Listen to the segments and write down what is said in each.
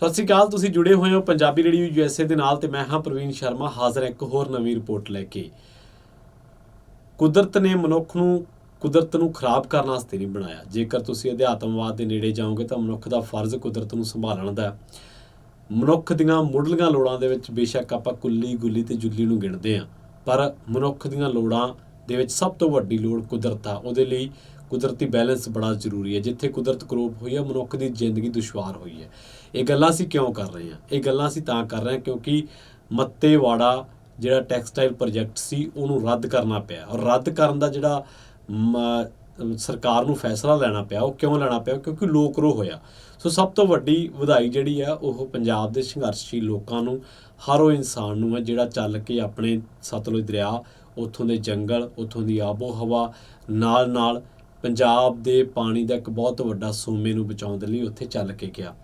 ਸਤਿ ਸ਼੍ਰੀ ਅਕਾਲ। ਤੁਸੀਂ ਜੁੜੇ ਹੋਏ ਹੋ ਪੰਜਾਬੀ ਰੇਡੀਓ USA ਦੇ ਨਾਲ ਤੇ ਮੈਂ ਹਾਂ ਪ੍ਰਵੀਨ ਸ਼ਰਮਾ, ਹਾਜ਼ਰ ਇੱਕ ਹੋਰ ਨਵੀਂ ਰਿਪੋਰਟ ਲੈ ਕੇ। ਕੁਦਰਤ ਨੇ ਕੁਦਰਤ ਨੂੰ ਖਰਾਬ ਕਰਨ ਵਾਸਤੇ ਨਹੀਂ ਬਣਾਇਆ। ਜੇਕਰ ਤੁਸੀਂ ਅਧਿਆਤਮਵਾਦ ਦੇ ਨੇੜੇ ਜਾਓਗੇ ਤਾਂ ਮਨੁੱਖ ਦਾ ਫਰਜ਼ ਕੁਦਰਤ ਨੂੰ ਸੰਭਾਲਣ ਦਾ। ਮਨੁੱਖ ਦੀਆਂ ਮੁੱਢਲੀਆਂ ਲੋੜਾਂ ਦੇ ਵਿੱਚ ਬੇਸ਼ੱਕ ਆਪਾਂ ਕੁੱਲੀ, ਗੁੱਲੀ ਤੇ ਜੁੱਲੀ ਨੂੰ ਗਿਣਦੇ ਹਾਂ, ਪਰ ਮਨੁੱਖ ਦੀਆਂ ਲੋੜਾਂ ਦੇ ਵਿੱਚ ਸਭ ਤੋਂ ਵੱਡੀ ਲੋੜ ਕੁਦਰਤ ਆ। ਉਹਦੇ ਲਈ ਕੁਦਰਤੀ ਬੈਲੈਂਸ ਬੜਾ ਜ਼ਰੂਰੀ ਹੈ। ਜਿੱਥੇ ਕੁਦਰਤ ਕਰੋਪ ਹੋਈ ਹੈ, ਮਨੁੱਖ ਦੀ ਜ਼ਿੰਦਗੀ ਦੁਸ਼ਵਾਰ ਹੋਈ ਹੈ। ਇਹ ਗੱਲਾਂ ਅਸੀਂ ਕਿਉਂ ਕਰ ਰਹੇ ਹਾਂ? ਇਹ ਗੱਲਾਂ ਅਸੀਂ ਤਾਂ ਕਰ ਰਹੇ ਹਾਂ ਕਿਉਂਕਿ ਮੱਤੇਵਾੜਾ ਜਿਹੜਾ ਟੈਕਸਟਾਈਲ ਪ੍ਰੋਜੈਕਟ ਸੀ ਉਹਨੂੰ ਰੱਦ ਕਰਨਾ ਪਿਆ। ਔਰ ਰੱਦ ਕਰਨ ਦਾ ਜਿਹੜਾ ਸਰਕਾਰ ਨੂੰ ਫੈਸਲਾ ਲੈਣਾ ਪਿਆ, ਉਹ ਕਿਉਂ ਲੈਣਾ ਪਿਆ? ਕਿਉਂਕਿ ਲੋਕ ਰੋਹ ਹੋਇਆ। ਸੋ ਸਭ ਤੋਂ ਵੱਡੀ ਵਧਾਈ ਜਿਹੜੀ ਆ ਉਹ ਪੰਜਾਬ ਦੇ ਸੰਘਰਸ਼ਸ਼ੀਲ ਲੋਕਾਂ ਨੂੰ, ਹਰ ਉਹ ਇਨਸਾਨ ਨੂੰ ਹੈ ਜਿਹੜਾ ਚੱਲ ਕੇ ਆਪਣੇ ਸਤਲੁਜ ਦਰਿਆ, ਉੱਥੋਂ ਦੇ ਜੰਗਲ, ਉੱਥੋਂ ਦੀ ਆਬੋ ਹਵਾ, ਨਾਲ ਪੰਜਾਬ ਦੇ ਪਾਣੀ ਦਾ ਇੱਕ ਬਹੁਤ ਵੱਡਾ ਸੋਮੇ ਨੂੰ ਬਚਾਉਣ ਦੇ ਲਈ ਉੱਥੇ ਚੱਲ ਕੇ ਗਿਆ।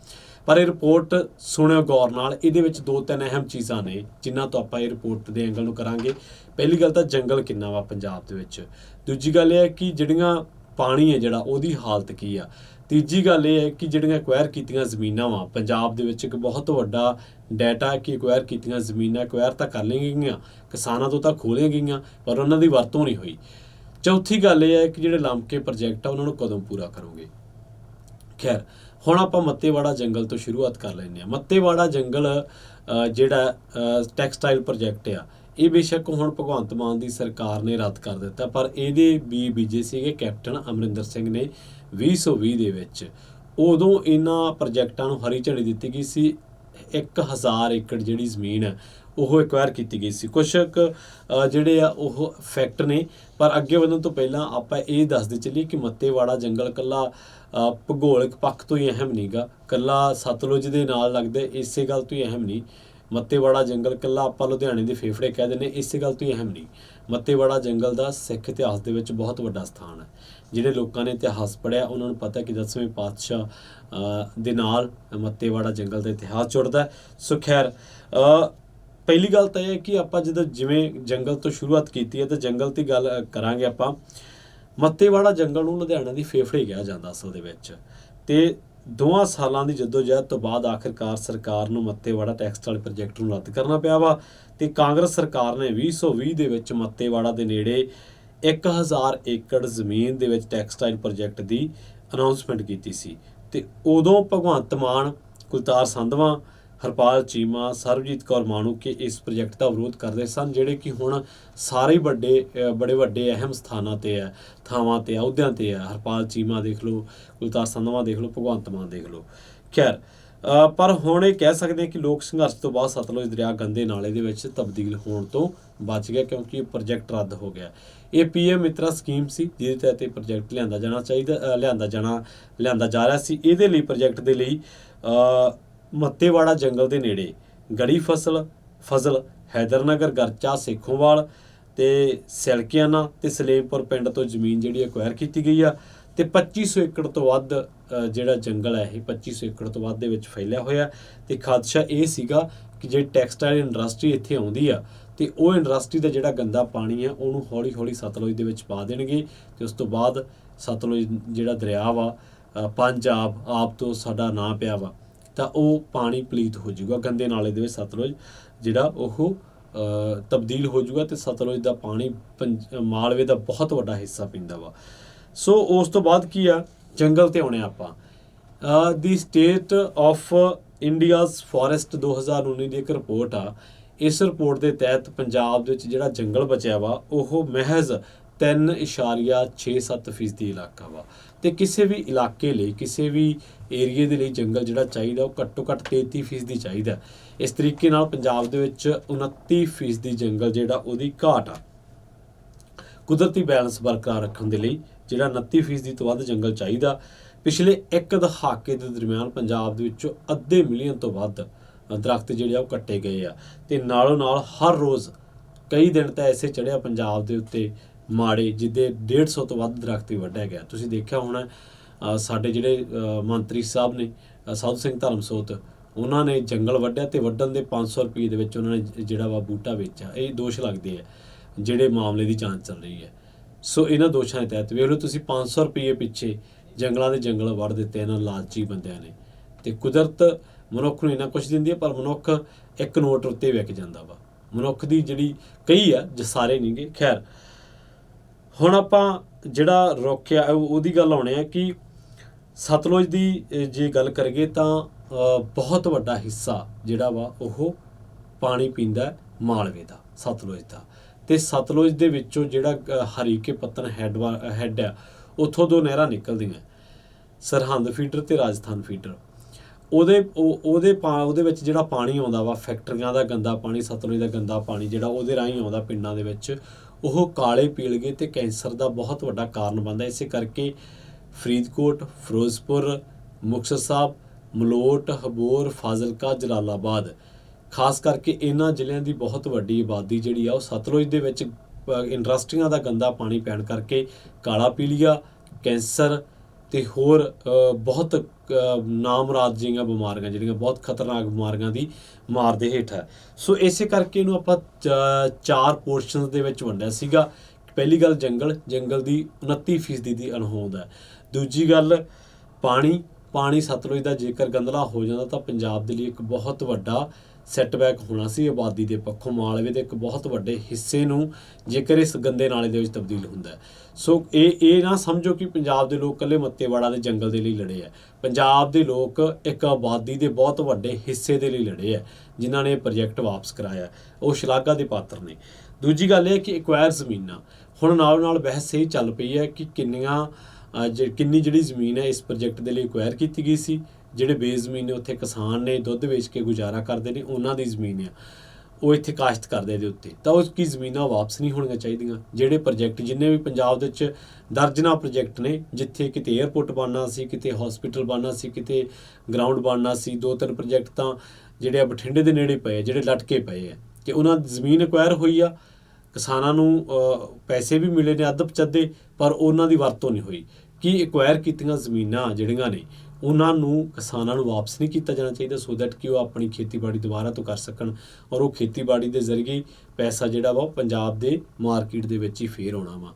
ਪਰ ਇਹ ਰਿਪੋਰਟ ਸੁਣਿਓ ਗੌਰ ਨਾਲ। ਇਹਦੇ ਵਿੱਚ 2-3 ਅਹਿਮ ਚੀਜ਼ਾਂ ਨੇ ਜਿਨ੍ਹਾਂ ਤੋਂ ਆਪਾਂ ਇਹ ਰਿਪੋਰਟ ਦੇ ਐਂਗਲ ਨੂੰ ਕਰਾਂਗੇ। ਪਹਿਲੀ ਗੱਲ ਤਾਂ ਜੰਗਲ ਕਿੰਨਾ ਵਾ ਪੰਜਾਬ ਦੇ ਵਿੱਚ। ਦੂਜੀ ਗੱਲ ਇਹ ਹੈ ਕਿ ਜਿਹੜੀਆਂ ਪਾਣੀ ਹੈ ਜਿਹੜਾ ਉਹਦੀ ਹਾਲਤ ਕੀ ਆ। ਤੀਜੀ ਗੱਲ ਇਹ ਹੈ ਕਿ ਜਿਹੜੀਆਂ ਐਕਵਾਇਰ ਕੀਤੀਆਂ ਜ਼ਮੀਨਾਂ ਵਾ ਪੰਜਾਬ ਦੇ ਵਿੱਚ, ਇੱਕ ਬਹੁਤ ਵੱਡਾ ਡਾਟਾ ਕਿ ਐਕਵਾਇਰ ਕੀਤੀਆਂ ਜ਼ਮੀਨਾਂ ਐਕਵਾਇਰ ਤਾਂ ਕਰ ਲਈਆਂ ਗਈਆਂ, ਕਿਸਾਨਾਂ ਤੋਂ ਤਾਂ ਖੋਲੀਆਂ ਗਈਆਂ, ਪਰ ਉਹਨਾਂ ਦੀ ਵਰਤੋਂ ਨਹੀਂ ਹੋਈ। ਚੌਥੀ ਗੱਲ ਇਹ ਹੈ ਕਿ ਜਿਹੜੇ ਲੰਮਕੇ ਪ੍ਰੋਜੈਕਟ ਆ ਉਹਨਾਂ ਨੂੰ ਕਦੋਂ ਪੂਰਾ ਕਰੋਗੇ। ਖੈਰ, ਹੁਣ ਆਪਾਂ ਮੱਤੇਵਾੜਾ ਜੰਗਲ ਤੋਂ ਸ਼ੁਰੂਆਤ ਕਰ ਲੈਂਦੇ ਹਾਂ। ਮੱਤੇਵਾੜਾ ਜੰਗਲ ਜਿਹੜਾ ਟੈਕਸਟਾਈਲ ਪ੍ਰੋਜੈਕਟ ਆ, ਇਹ ਬੇਸ਼ੱਕ ਹੁਣ ਭਗਵੰਤ ਮਾਨ ਦੀ ਸਰਕਾਰ ਨੇ ਰੱਦ ਕਰ ਦਿੱਤਾ, ਪਰ ਇਹਦੇ ਬੀਜੇ ਸੀਗੇ ਕੈਪਟਨ ਅਮਰਿੰਦਰ ਸਿੰਘ ਨੇ 2020 ਦੇ ਵਿੱਚ। ਉਦੋਂ ਇਹਨਾਂ ਪ੍ਰੋਜੈਕਟਾਂ ਨੂੰ ਹਰੀ ਝੰਡੀ ਦਿੱਤੀ ਗਈ ਸੀ। 1000 ਏਕੜ ਜਿਹੜੀ ਜ਼ਮੀਨ ਹੈ ਉਹ ਐਕਵਾਇਰ ਕੀਤੀ ਗਈ ਸੀ। ਕੁਛ ਜਿਹੜੇ ਆ ਉਹ ਫੈਕਟ ਨੇ, ਪਰ ਅੱਗੇ ਵਧਣ ਤੋਂ ਪਹਿਲਾਂ ਆਪਾਂ ਇਹ ਦੱਸਦੇ ਚੱਲੀਏ ਕਿ ਮੱਤੇਵਾੜਾ ਜੰਗਲ ਇਕੱਲਾ ਭੂਗੋਲਿਕ ਪੱਖ ਤੋਂ ਹੀ ਅਹਿਮ ਨਹੀਂਗਾ, ਇਕੱਲਾ ਸਤਲੁਜ ਦੇ ਨਾਲ ਲੱਗਦੇ ਇਸੇ ਗੱਲ ਤੋਂ ਹੀ ਅਹਿਮ ਨਹੀਂ। ਮੱਤੇਵਾੜਾ ਜੰਗਲ ਇਕੱਲਾ ਆਪਾਂ ਲੁਧਿਆਣੇ ਦੇ ਫੇਫੜੇ ਕਹਿ ਦਿੰਦੇ ਇਸੇ ਗੱਲ ਤੋਂ ਹੀ ਅਹਿਮ ਨਹੀਂ। ਮੱਤੇਵਾੜਾ ਜੰਗਲ ਦਾ ਸਿੱਖ ਇਤਿਹਾਸ ਦੇ ਵਿੱਚ ਬਹੁਤ ਵੱਡਾ ਸਥਾਨ ਹੈ। ਜਿਹੜੇ ਲੋਕਾਂ ਨੇ ਇਤਿਹਾਸ ਪੜ੍ਹਿਆ ਉਹਨਾਂ ਨੂੰ ਪਤਾ ਕਿ 10ਵੇਂ ਪਾਤਸ਼ਾਹ ਦੇ ਨਾਲ ਮੱਤੇਵਾੜਾ ਜੰਗਲ ਦਾ ਇਤਿਹਾਸ ਜੁੜਦਾ। ਸੋ ਖੈਰ, ਪਹਿਲੀ ਗੱਲ ਤਾਂ ਇਹ ਹੈ ਕਿ ਆਪਾਂ ਜਦੋਂ ਜਿਵੇਂ ਜੰਗਲ ਤੋਂ ਸ਼ੁਰੂਆਤ ਕੀਤੀ ਹੈ ਤਾਂ ਜੰਗਲ ਦੀ ਗੱਲ ਕਰਾਂਗੇ ਆਪਾਂ। ਮੱਤੇਵਾੜਾ ਜੰਗਲ ਨੂੰ ਲੁਧਿਆਣਾ ਦੀ ਫੇਫੜੇ ਕਿਹਾ ਜਾਂਦਾ ਅਸਲ ਦੇ ਵਿੱਚ। ਤੇ 2 ਸਾਲਾਂ ਦੀ ਜਦੋਜਹਿਦ ਤੋਂ ਬਾਅਦ ਆਖਿਰਕਾਰ ਸਰਕਾਰ ਨੂੰ ਮੱਤੇਵਾੜਾ ਟੈਕਸਟਾਈਲ ਪ੍ਰੋਜੈਕਟ ਨੂੰ ਰੱਦ ਕਰਨਾ ਪਿਆ ਵਾ। ਤੇ ਕਾਂਗਰਸ ਸਰਕਾਰ ਨੇ 2020 ਦੇ ਵਿੱਚ ਮੱਤੇਵਾੜਾ ਦੇ ਨੇੜੇ 1000 ਏਕੜ ਜ਼ਮੀਨ ਦੇ ਵਿੱਚ ਟੈਕਸਟਾਈਲ ਪ੍ਰੋਜੈਕਟ ਦੀ ਅਨਾਊਂਸਮੈਂਟ ਕੀਤੀ ਸੀ। ਤੇ ਉਦੋਂ ਭਗਵੰਤ ਮਾਨ, ਕੁਲਤਾਰ ਸੰਧਵਾਂ, ਹਰਪਾਲ ਚੀਮਾ, ਸਰਬਜੀਤ ਕੌਰ ਮਾਣੂਕੇ ਇਸ ਪ੍ਰੋਜੈਕਟ ਦਾ ਵਿਰੋਧ ਕਰਦੇ ਸਨ, ਜਿਹੜੇ ਕਿ ਹੁਣ ਸਾਰੇ ਬੜੇ ਵੱਡੇ ਅਹਿਮ ਸਥਾਨਾਂ 'ਤੇ ਹੈ, ਥਾਵਾਂ 'ਤੇ, ਅਹੁਦਿਆਂ 'ਤੇ ਹੈ। ਹਰਪਾਲ ਚੀਮਾ ਦੇਖ ਲਓ, ਕੁਲਤਾਰ ਸੰਧਵਾਂ ਦੇਖ ਲਓ, ਭਗਵੰਤ ਮਾਨ ਦੇਖ ਲਓ। ਖੈਰ, ਪਰ ਹੁਣ ਇਹ ਕਹਿ ਸਕਦੇ ਹਾਂ ਕਿ ਲੋਕ ਸੰਘਰਸ਼ ਤੋਂ ਬਾਅਦ ਸਤਲੁਜ ਦਰਿਆ ਗੰਦੇ ਨਾਲੇ ਦੇ ਵਿੱਚ ਤਬਦੀਲ ਹੋਣ ਤੋਂ ਬਚ ਗਿਆ, ਕਿਉਂਕਿ ਇਹ ਪ੍ਰੋਜੈਕਟ ਰੱਦ ਹੋ ਗਿਆ। ਇਹ PM ਮਿੱਤਰਾ ਸਕੀਮ ਸੀ ਜਿਹਦੇ ਤਹਿਤ ਇਹ ਪ੍ਰੋਜੈਕਟ ਲਿਆਂਦਾ ਜਾ ਰਿਹਾ ਸੀ। ਇਹਦੇ ਲਈ ਪ੍ਰੋਜੈਕਟ ਦੇ ਲਈ ਮੱਤੇਵਾੜਾ ਜੰਗਲ ਦੇ ਨੇੜੇ ਗੜੀ ਫਜ਼ਲ, ਹੈਦਰਨਗਰ, ਗਰਚਾ, ਸੇਖੋਵਾਲ ਤੇ ਸਿਲਕਿਆਣਾ ਤੇ ਸਲੇਮਪੁਰ ਪਿੰਡ ਤੋਂ ਜ਼ਮੀਨ ਜਿਹੜੀ ਐਕਵਾਇਰ ਕੀਤੀ ਗਈ ਆ। ਤੇ 2500 ਏਕੜ ਤੋਂ ਵੱਧ ਜਿਹੜਾ ਜੰਗਲ ਹੈ ਇਹ 2500 ਏਕੜ ਤੋਂ ਵੱਧ ਦੇ ਵਿੱਚ ਫੈਲਿਆ ਹੋਇਆ। ਤੇ ਖਾਦਸ਼ਾ ਇਹ ਸੀਗਾ ਕਿ ਜਿਹੜੀ ਟੈਕਸਟਾਈਲ ਇੰਡਸਟਰੀ ਇੱਥੇ ਆਉਂਦੀ ਆ ਤੇ ਉਹ ਇੰਡਸਟਰੀ ਦਾ ਜਿਹੜਾ ਗੰਦਾ ਪਾਣੀ ਹੈ ਉਹਨੂੰ ਹੌਲੀ ਹੌਲੀ ਸਤਲੁਜ ਦੇ ਵਿੱਚ ਪਾ ਦੇਣਗੇ। ਤੇ ਉਸ ਤੋਂ ਬਾਅਦ ਸਤਲੁਜ ਜਿਹੜਾ ਦਰਿਆ ਵਾ, ਪੰਜ ਆਬ ਤੋਂ ਸਾਡਾ ਨਾਂ ਪਿਆ ਵਾ, ਤਾਂ ਉਹ ਪਾਣੀ ਪਲੀਤ ਹੋ ਜਾਊਗਾ ਗੰਦੇ ਨਾਲੇ ਦੇ ਵਿੱਚ। ਸਤਲੁਜ ਜਿਹੜਾ ਉਹ ਤਬਦੀਲ ਹੋ ਜਾਊਗਾ ਤੇ ਸਤਲੁਜ ਦਾ ਪਾਣੀ ਮਾਲਵੇ ਦਾ ਬਹੁਤ ਵੱਡਾ ਹਿੱਸਾ ਪੀਂਦਾ ਵਾ। ਸੋ ਉਸ ਤੋਂ ਬਾਅਦ ਕੀ ਆ, ਜੰਗਲ 'ਤੇ ਆਉਣੇ ਆਪਾਂ। ਦੀ ਸਟੇਟ ਆਫ ਇੰਡੀਆਜ਼ ਫੋਰੈਸਟ 2019 ਦੀ ਇੱਕ ਰਿਪੋਰਟ ਆ। ਇਸ ਰਿਪੋਰਟ ਦੇ ਤਹਿਤ ਪੰਜਾਬ ਦੇ ਵਿੱਚ ਜਿਹੜਾ ਜੰਗਲ ਬਚਿਆ ਵਾ ਉਹ ਮਹਿਜ਼ 3.67% ਇਲਾਕਾ ਵਾ। ਤੇ ਕਿਸੇ ਵੀ ਇਲਾਕੇ ਲਈ, ਕਿਸੇ ਵੀ ਏਰੀਏ ਦੇ ਲਈ ਜੰਗਲ ਜਿਹੜਾ ਚਾਹੀਦਾ ਉਹ ਘੱਟੋ ਘੱਟ 33% ਚਾਹੀਦਾ। ਇਸ ਤਰੀਕੇ ਨਾਲ ਪੰਜਾਬ ਦੇ ਵਿੱਚ 29% ਜੰਗਲ ਜਿਹੜਾ ਉਹਦੀ ਘਾਟ ਆ। ਕੁਦਰਤੀ ਬੈਲੈਂਸ ਬਰਕਰਾਰ ਰੱਖਣ ਦੇ ਲਈ ਜਿਹੜਾ 29% ਤੋਂ ਵੱਧ ਜੰਗਲ ਚਾਹੀਦਾ। ਪਿਛਲੇ 1 ਦਹਾਕੇ ਦੇ ਦਰਮਿਆਨ ਪੰਜਾਬ ਦੇ ਵਿੱਚੋਂ 2.5 ਮਿਲੀਅਨ ਤੋਂ ਵੱਧ ਦਰਖਤ ਜਿਹੜੇ ਆ ਉਹ ਕੱਟੇ ਗਏ ਆ। ਤੇ ਨਾਲੋਂ ਨਾਲ ਹਰ ਰੋਜ਼ ਕਈ ਦਿਨ ਤਾਂ ਐਸੇ ਚੜ੍ਹਿਆ ਪੰਜਾਬ ਦੇ ਉੱਤੇ ਮਾੜੇ, ਜਿੱਦੇ 150 ਤੋਂ ਵੱਧ ਦਰਖਤ ਹੀ ਵੱਢਿਆ ਗਿਆ। ਤੁਸੀਂ ਦੇਖਿਆ ਹੋਣਾ ਸਾਡੇ ਜਿਹੜੇ ਮੰਤਰੀ ਸਾਹਿਬ ਨੇ, ਸਾਧੂ ਸਿੰਘ ਧਰਮਸੋਤ, ਉਹਨਾਂ ਨੇ ਜੰਗਲ ਵੱਢਿਆ ਤੇ ਵੱਢਣ ਦੇ 500 ਰੁਪਏ ਦੇ ਵਿੱਚ ਉਹਨਾਂ ਨੇ ਜਿਹੜਾ ਵਾ ਬੂਟਾ ਵੇਚਿਆ। ਇਹ ਦੋਸ਼ ਲੱਗਦੇ ਆ ਜਿਹੜੇ ਮਾਮਲੇ ਦੀ ਜਾਂਚ ਚੱਲ ਰਹੀ ਹੈ। ਸੋ ਇਹਨਾਂ ਦੋਸ਼ਾਂ ਦੇ ਤਹਿਤ ਵੇਖ ਲਓ ਤੁਸੀਂ, 500 ਰੁਪਏ ਪਿੱਛੇ ਜੰਗਲਾਂ ਦੇ ਜੰਗਲ ਵੱਢ ਦਿੱਤੇ ਇਹਨਾਂ ਲਾਲਚੀ ਬੰਦਿਆਂ ਨੇ। ਤੇ ਕੁਦਰਤ ਮਨੁੱਖ ਨੂੰ ਇੰਨਾ ਕੁਛ ਦਿੰਦੀ ਹੈ, ਪਰ ਮਨੁੱਖ ਇੱਕ ਨੋਟ ਉੱਤੇ ਵਿਕ ਜਾਂਦਾ ਵਾ। ਮਨੁੱਖ ਦੀ ਜਿਹੜੀ ਕਈ ਆ, ਜੇ ਸਾਰੇ ਨਹੀਂ ਗੇ। ਖੈਰ, ਹੁਣ ਆਪਾਂ ਜਿਹੜਾ ਰੋਕਿਆ ਉਹਦੀ ਗੱਲ ਆਉਣੇ ਆ ਕਿ ਸਤਲੁਜ ਦੀ ਜੇ ਗੱਲ ਕਰੀਏ ਤਾਂ ਬਹੁਤ ਵੱਡਾ ਹਿੱਸਾ ਜਿਹੜਾ ਵਾ ਉਹ ਪਾਣੀ ਪੀਂਦਾ ਮਾਲਵੇ ਦਾ, ਸਤਲੁਜ ਦਾ। ਅਤੇ ਸਤਲੁਜ ਦੇ ਵਿੱਚੋਂ ਜਿਹੜਾ ਹਰੀਕੇ ਪੱਤਨ ਹੈੱਡ ਆ, ਉੱਥੋਂ ਦੋ ਨਹਿਰਾਂ ਨਿਕਲਦੀਆਂ, ਸਰਹੰਦ ਫੀਡਰ ਅਤੇ ਰਾਜਸਥਾਨ ਫੀਡਰ। ਉਹਦੇ ਵਿੱਚ ਜਿਹੜਾ ਪਾਣੀ ਆਉਂਦਾ ਵਾ, ਫੈਕਟਰੀਆਂ ਦਾ ਗੰਦਾ ਪਾਣੀ, ਸਤਲੁਜ ਦਾ ਗੰਦਾ ਪਾਣੀ ਜਿਹੜਾ ਉਹਦੇ ਰਾਹੀਂ ਆਉਂਦਾ ਪਿੰਡਾਂ ਦੇ ਵਿੱਚ, ਉਹ ਕਾਲੇ ਪੀਲੀਏ ਅਤੇ ਕੈਂਸਰ ਦਾ ਬਹੁਤ ਵੱਡਾ ਕਾਰਨ ਬਣਦਾ। ਇਸੇ ਕਰਕੇ ਫਰੀਦਕੋਟ, ਫਿਰੋਜ਼ਪੁਰ, ਮੁਕਤਸਰ ਸਾਹਿਬ, ਮਲੋਟ, ਹਬੋਰ, ਫਾਜ਼ਿਲਕਾ, ਜਲਾਲਾਬਾਦ, ਖਾਸ ਕਰਕੇ ਇਹਨਾਂ ਜ਼ਿਲ੍ਹਿਆਂ ਦੀ ਬਹੁਤ ਵੱਡੀ ਆਬਾਦੀ ਜਿਹੜੀ ਆ ਉਹ ਸਤਲੁਜ ਦੇ ਵਿੱਚ ਇੰਡਸਟਰੀਆਂ ਦਾ ਗੰਦਾ ਪਾਣੀ ਪੈਣ ਕਰਕੇ ਕਾਲਾ ਪੀਲੀਆ, ਕੈਂਸਰ ਅਤੇ ਹੋਰ ਬਹੁਤ ਨਾਮੁਰਾਦ ਜਿਹੀਆਂ ਬਿਮਾਰੀਆਂ ਜਿਹੜੀਆਂ ਬਹੁਤ ਖਤਰਨਾਕ ਬਿਮਾਰੀਆਂ ਦੀ ਮਾਰ ਦੇ ਹੇਠ ਹੈ। ਸੋ ਇਸੇ ਕਰਕੇ ਇਹਨੂੰ ਆਪਾਂ 4 ਪੋਰਸ਼ਨਸ ਦੇ ਵਿੱਚ ਵੰਡਿਆ ਸੀਗਾ। ਪਹਿਲੀ ਗੱਲ, ਜੰਗਲ ਦੀ 29% ਦੀ ਅਣਹੋਂਦ ਹੈ। ਦੂਜੀ ਗੱਲ, ਪਾਣੀ ਸਤਲੁਜ ਦਾ ਜੇਕਰ ਗੰਦਲਾ ਹੋ ਜਾਂਦਾ ਤਾਂ ਪੰਜਾਬ ਦੇ ਲਈ ਇੱਕ ਬਹੁਤ ਵੱਡਾ ਸੈੱਟਬੈਕ ਹੋਣਾ ਸੀ ਆਬਾਦੀ ਦੇ ਪੱਖੋਂ। ਮਾਲਵੇ ਦੇ ਇੱਕ ਬਹੁਤ ਵੱਡੇ ਹਿੱਸੇ ਨੂੰ ਜੇਕਰ ਇਸ ਗੰਦੇ ਨਾਲੇ ਦੇ ਵਿੱਚ ਤਬਦੀਲ ਹੁੰਦਾ। ਸੋ ਇਹ ਨਾ ਸਮਝੋ ਕਿ ਪੰਜਾਬ ਦੇ ਲੋਕ ਇਕੱਲੇ ਮੱਤੇਵਾੜਾ ਦੇ ਜੰਗਲ ਦੇ ਲਈ ਲੜੇ ਆ। ਪੰਜਾਬ ਦੇ ਲੋਕ ਇੱਕ ਆਬਾਦੀ ਦੇ ਬਹੁਤ ਵੱਡੇ ਹਿੱਸੇ ਦੇ ਲਈ ਲੜੇ ਆ, ਜਿਨ੍ਹਾਂ ਨੇ ਇਹ ਪ੍ਰੋਜੈਕਟ ਵਾਪਸ ਕਰਾਇਆ, ਉਹ ਸ਼ਲਾਘਾ ਦੇ ਪਾਤਰ ਨੇ। ਦੂਜੀ ਗੱਲ ਇਹ ਹੈ ਕਿ ਐਕਵਾਇਰ ਜ਼ਮੀਨਾਂ, ਹੁਣ ਨਾਲ ਬਹਿਸ ਇਹ ਚੱਲ ਪਈ ਹੈ ਕਿ ਕਿੰਨੀ ਜਿਹੜੀ ਜ਼ਮੀਨ ਹੈ ਇਸ ਪ੍ਰੋਜੈਕਟ ਦੇ ਲਈ ਐਕਵਾਇਰ ਕੀਤੀ ਗਈ ਸੀ। ਜਿਹੜੇ ਬੇਜ਼ਮੀਨ ਨੇ, ਉੱਥੇ ਕਿਸਾਨ ਨੇ, ਦੁੱਧ ਵੇਚ ਕੇ ਗੁਜ਼ਾਰਾ ਕਰਦੇ ਨੇ, ਉਹਨਾਂ ਦੀ ਜ਼ਮੀਨ ਆ, ਉਹ ਇੱਥੇ ਕਾਸ਼ਤ ਕਰਦੇ ਦੇ ਉੱਤੇ, ਤਾਂ ਉਸ ਕੀ ਜ਼ਮੀਨਾਂ ਵਾਪਸ ਨਹੀਂ ਹੋਣੀਆਂ ਚਾਹੀਦੀਆਂ। ਜਿਹੜੇ ਪ੍ਰੋਜੈਕਟ ਜਿੰਨੇ ਵੀ ਪੰਜਾਬ ਦੇ ਵਿੱਚ ਦਰਜਨਾਂ ਪ੍ਰੋਜੈਕਟ ਨੇ, ਜਿੱਥੇ ਕਿਤੇ ਏਅਰਪੋਰਟ ਬਣਨਾ ਸੀ, ਕਿਤੇ ਹੌਸਪੀਟਲ ਬਣਨਾ ਸੀ, ਕਿਤੇ ਗਰਾਊਂਡ ਬਣਨਾ ਸੀ, 2-3 ਪ੍ਰੋਜੈਕਟ ਤਾਂ ਜਿਹੜੇ ਆ ਬਠਿੰਡੇ ਦੇ ਨੇੜੇ ਪਏ, ਜਿਹੜੇ ਲਟਕੇ ਪਏ ਆ, ਕਿ ਉਹਨਾਂ ਦੀ ਜ਼ਮੀਨ ਐਕਵਾਇਰ ਹੋਈ ਆ, ਕਿਸਾਨਾਂ ਨੂੰ ਪੈਸੇ ਵੀ ਮਿਲੇ ਨੇ ਅੱਧ-ਪਚੱਧੇ, ਪਰ ਉਹਨਾਂ ਦੀ ਵਰਤੋਂ ਨਹੀਂ ਹੋਈ। ਕਿ ਐਕਵਾਇਰ ਕੀਤੀਆਂ ਜ਼ਮੀਨਾਂ ਜਿਹੜੀਆਂ ਨੇ ਉਹਨਾਂ ਨੂੰ ਕਿਸਾਨਾਂ ਨੂੰ ਵਾਪਸ ਨਹੀਂ ਕੀਤਾ ਜਾਣਾ ਚਾਹੀਦਾ, ਸੋ ਦੈਟ ਕਿ ਉਹ ਆਪਣੀ ਖੇਤੀਬਾੜੀ ਦੁਬਾਰਾ ਤੋਂ ਕਰ ਸਕਣ, ਔਰ ਉਹ ਖੇਤੀਬਾੜੀ ਦੇ ਜ਼ਰੀਏ ਪੈਸਾ ਜਿਹੜਾ ਵਾ ਉਹ ਪੰਜਾਬ ਦੇ ਮਾਰਕੀਟ ਦੇ ਵਿੱਚ ਹੀ ਫੇਰ ਆਉਣਾ ਵਾ।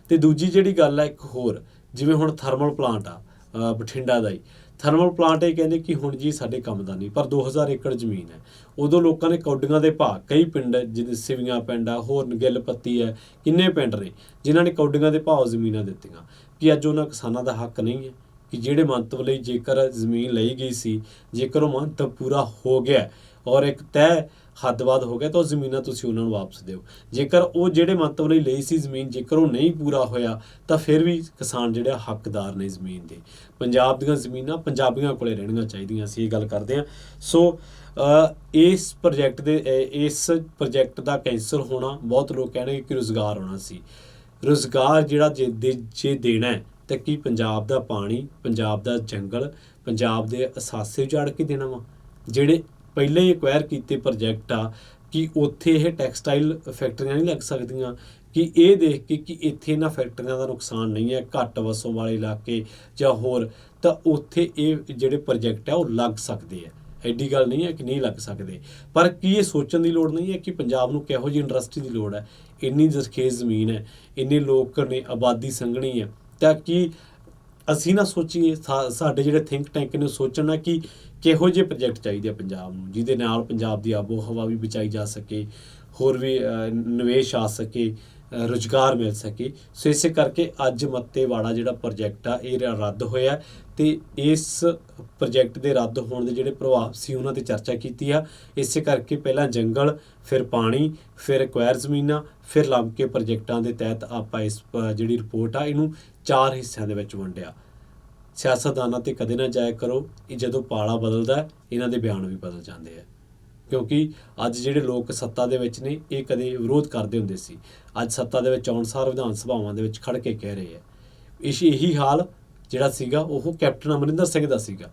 ਅਤੇ ਦੂਜੀ ਜਿਹੜੀ ਗੱਲ ਹੈ ਇੱਕ ਹੋਰ, ਜਿਵੇਂ ਹੁਣ ਥਰਮਲ ਪਲਾਂਟ ਆ ਬਠਿੰਡਾ ਦਾ ਹੀ ਥਰਮਲ ਪਲਾਂਟ, ਇਹ ਕਹਿੰਦੇ ਕਿ ਹੁਣ ਜੀ ਸਾਡੇ ਕੰਮ ਦਾ ਨਹੀਂ, ਪਰ 2000 ਏਕੜ ਜ਼ਮੀਨ ਹੈ। ਉਦੋਂ ਲੋਕਾਂ ਨੇ ਕੌਡੀਆਂ ਦੇ ਭਾਅ, ਕਈ ਪਿੰਡ ਜਿਵੇਂ ਸਿਵੀਆਂ ਪਿੰਡ ਆ, ਹੋਰ ਗਿੱਲ ਪੱਤੀ ਹੈ, ਕਿੰਨੇ ਪਿੰਡ ਨੇ ਜਿਨ੍ਹਾਂ ਨੇ ਕੌਡੀਆਂ ਦੇ ਭਾਅ ਜ਼ਮੀਨਾਂ ਦਿੱਤੀਆਂ। ਕਿ ਅੱਜ ਉਹਨਾਂ ਕਿਸਾਨਾਂ ਦਾ ਹੱਕ ਨਹੀਂ ਹੈ ਕਿ ਜਿਹੜੇ ਮੰਤਵ ਲਈ ਜੇਕਰ ਜ਼ਮੀਨ ਲਈ ਗਈ ਸੀ, ਜੇਕਰ ਉਹ ਮੰਤਵ ਪੂਰਾ ਹੋ ਗਿਆ ਔਰ ਇੱਕ ਤੈਅ ਹੱਦ ਬਾਅਦ ਹੋ ਗਿਆ, ਤਾਂ ਉਹ ਜ਼ਮੀਨਾਂ ਤੁਸੀਂ ਉਹਨਾਂ ਨੂੰ ਵਾਪਸ ਦਿਓ। ਜੇਕਰ ਉਹ ਜਿਹੜੇ ਮੰਤਵ ਲਈ ਲਈ ਸੀ ਜ਼ਮੀਨ, ਜੇਕਰ ਉਹ ਨਹੀਂ ਪੂਰਾ ਹੋਇਆ, ਤਾਂ ਫਿਰ ਵੀ ਕਿਸਾਨ ਜਿਹੜੇ ਹੱਕਦਾਰ ਨੇ ਜ਼ਮੀਨ ਦੇ। ਪੰਜਾਬ ਦੀਆਂ ਜ਼ਮੀਨਾਂ ਪੰਜਾਬੀਆਂ ਕੋਲੇ ਰਹਿਣੀਆਂ ਚਾਹੀਦੀਆਂ, ਅਸੀਂ ਇਹ ਗੱਲ ਕਰਦੇ ਹਾਂ। ਸੋ ਇਸ ਪ੍ਰੋਜੈਕਟ ਦਾ ਕੈਂਸਲ ਹੋਣਾ, ਬਹੁਤ ਲੋਕ ਕਹਿਣਗੇ ਕਿ ਰੁਜ਼ਗਾਰ ਹੋਣਾ ਸੀ। ਰੁਜ਼ਗਾਰ ਜਿਹੜਾ ਜੇ ਦੇਣਾ ਹੈ ਤਾਂ ਕੀ ਪੰਜਾਬ ਦਾ ਪਾਣੀ, ਪੰਜਾਬ ਦਾ ਜੰਗਲ, ਪੰਜਾਬ ਦੇ ਅਸਾਸੇ ਉਜਾੜ ਕੇ ਦੇਣਾ ਵਾ? ਜਿਹੜੇ ਪਹਿਲਾਂ ਹੀ ਐਕਵਾਇਰ ਕੀਤੇ ਪ੍ਰੋਜੈਕਟ ਆ, ਕਿ ਉੱਥੇ ਇਹ ਟੈਕਸਟਾਈਲ ਫੈਕਟਰੀਆਂ ਨਹੀਂ ਲੱਗ ਸਕਦੀਆਂ? ਕਿ ਇਹ ਦੇਖ ਕੇ ਕਿ ਇੱਥੇ ਇਹਨਾਂ ਫੈਕਟਰੀਆਂ ਦਾ ਨੁਕਸਾਨ ਨਹੀਂ ਹੈ, ਘੱਟ ਵਸੋਂ ਵਾਲੇ ਇਲਾਕੇ ਜਾਂ ਹੋਰ, ਤਾਂ ਉੱਥੇ ਇਹ ਜਿਹੜੇ ਪ੍ਰੋਜੈਕਟ ਆ ਉਹ ਲੱਗ ਸਕਦੇ ਆ। ਐਡੀ ਗੱਲ ਨਹੀਂ ਹੈ ਕਿ ਨਹੀਂ ਲੱਗ ਸਕਦੇ, ਪਰ ਕੀ ਇਹ ਸੋਚਣ ਦੀ ਲੋੜ ਨਹੀਂ ਹੈ ਕਿ ਪੰਜਾਬ ਨੂੰ ਕਿਹੋ ਜਿਹੀ ਇੰਡਸਟਰੀ ਦੀ ਲੋੜ ਹੈ? ਇੰਨੀ ਜ਼ਰਖੇਜ਼ ਜ਼ਮੀਨ ਹੈ, ਇੰਨੇ ਲੋਕ ਨੇ, ਆਬਾਦੀ ਸੰਘਣੀ ਹੈ, ਤਾਂ ਕਿ ਅਸੀਂ ਨਾ ਸੋਚੀਏ, ਸਾਡੇ ਜਿਹੜੇ ਥਿੰਕ ਟੈਂਕ ਨੇ ਸੋਚਣ ਨਾ ਕਿ ਕਿਹੋ ਜਿਹੇ ਪ੍ਰੋਜੈਕਟ ਚਾਹੀਦੇ ਆ ਪੰਜਾਬ ਨੂੰ, ਜਿਹਦੇ ਨਾਲ ਪੰਜਾਬ ਦੀ ਆਬੋ ਹਵਾ ਵੀ ਬਚਾਈ ਜਾ ਸਕੇ, ਹੋਰ ਵੀ ਨਿਵੇਸ਼ ਆ ਸਕੇ, ਰੁਜ਼ਗਾਰ ਮਿਲ ਸਕੇ। ਸੋ ਇਸੇ ਕਰਕੇ ਅੱਜ ਮੱਤੇਵਾੜਾ ਜਿਹੜਾ ਪ੍ਰੋਜੈਕਟ ਆ ਇਹ ਰੱਦ ਹੋਇਆ, ਅਤੇ ਇਸ ਪ੍ਰੋਜੈਕਟ ਦੇ ਰੱਦ ਹੋਣ ਦੇ ਜਿਹੜੇ ਪ੍ਰਭਾਵ ਸੀ ਉਹਨਾਂ 'ਤੇ ਚਰਚਾ ਕੀਤੀ ਆ। ਇਸੇ ਕਰਕੇ ਪਹਿਲਾਂ ਜੰਗਲ, ਫਿਰ ਪਾਣੀ, ਫਿਰ ਐਕਵਾਇਰ ਜ਼ਮੀਨਾਂ, ਫਿਰ ਲੰਮਕੇ ਪ੍ਰੋਜੈਕਟਾਂ ਦੇ ਤਹਿਤ ਆਪਾਂ ਇਸ ਜਿਹੜੀ ਰਿਪੋਰਟ ਆ ਇਹਨੂੰ 4 ਹਿੱਸਿਆਂ ਦੇ ਵਿੱਚ ਵੰਡਿਆ। ਸਿਆਸਤਦਾਨਾਂ 'ਤੇ ਕਦੇ ਨਾ ਜਾਇਆ ਕਰੋ, ਇਹ ਜਦੋਂ ਪਾਲਾ ਬਦਲਦਾ ਇਹਨਾਂ ਦੇ ਬਿਆਨ ਵੀ ਬਦਲ ਜਾਂਦੇ ਆ, ਕਿਉਂਕਿ ਅੱਜ ਜਿਹੜੇ ਲੋਕ ਸੱਤਾ ਦੇ ਵਿੱਚ ਨੇ ਇਹ ਕਦੇ ਵਿਰੋਧ ਕਰਦੇ ਹੁੰਦੇ ਸੀ, ਅੱਜ ਸੱਤਾ ਦੇ ਵਿੱਚ ਆਉਣ ਸਾਰ ਵਿਧਾਨ ਸਭਾਵਾਂ ਦੇ ਵਿੱਚ ਖੜ੍ਹ ਕੇ ਕਹਿ ਰਹੇ ਆ। ਇਹੀ ਹਾਲ ਜਿਹੜਾ ਸੀਗਾ ਉਹ ਕੈਪਟਨ ਅਮਰਿੰਦਰ ਸਿੰਘ ਦਾ ਸੀਗਾ,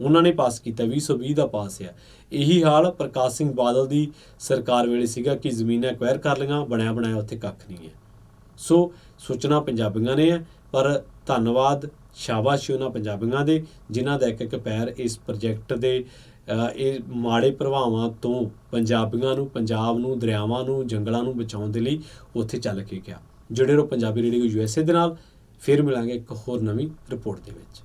ਉਹਨਾਂ ਨੇ ਪਾਸ ਕੀਤਾ, 2020 ਦਾ ਪਾਸ ਆ। ਇਹੀ ਹਾਲ ਪ੍ਰਕਾਸ਼ ਸਿੰਘ ਬਾਦਲ ਦੀ ਸਰਕਾਰ ਵੇਲੇ ਸੀਗਾ ਕਿ ਜ਼ਮੀਨਾਂ ਐਕਵਾਇਰ ਕਰ ਲਈਆਂ, ਬਣਿਆ ਬਣਾਇਆ ਉੱਥੇ ਕੱਖ ਨਹੀਂ ਹੈ। ਸੋ ਸੋਚਣਾ ਪੰਜਾਬੀਆਂ ਨੇ ਹੈ, ਪਰ ਧੰਨਵਾਦ, ਸ਼ਾਬਾਸ਼ ਉਹਨਾਂ ਪੰਜਾਬੀਆਂ ਦੇ ਜਿਨ੍ਹਾਂ ਦਾ ਇੱਕ ਪੈਰ ਇਸ ਪ੍ਰੋਜੈਕਟ ਦੇ ਇਹ ਮਾੜੇ ਪ੍ਰਭਾਵਾਂ ਤੋਂ ਪੰਜਾਬੀਆਂ ਨੂੰ, ਪੰਜਾਬ ਨੂੰ, ਦਰਿਆਵਾਂ ਨੂੰ, ਜੰਗਲਾਂ ਨੂੰ ਬਚਾਉਣ ਦੇ ਲਈ ਉੱਥੇ ਚੱਲ ਕੇ ਗਿਆ। ਜੁੜੇ ਰਹੋ ਪੰਜਾਬੀ ਰੇਡੀਓ USA ਦੇ ਨਾਲ। ਫਿਰ ਮਿਲਾਂਗੇ ਇੱਕ ਹੋਰ ਨਵੀਂ ਰਿਪੋਰਟ ਦੇ ਵਿੱਚ।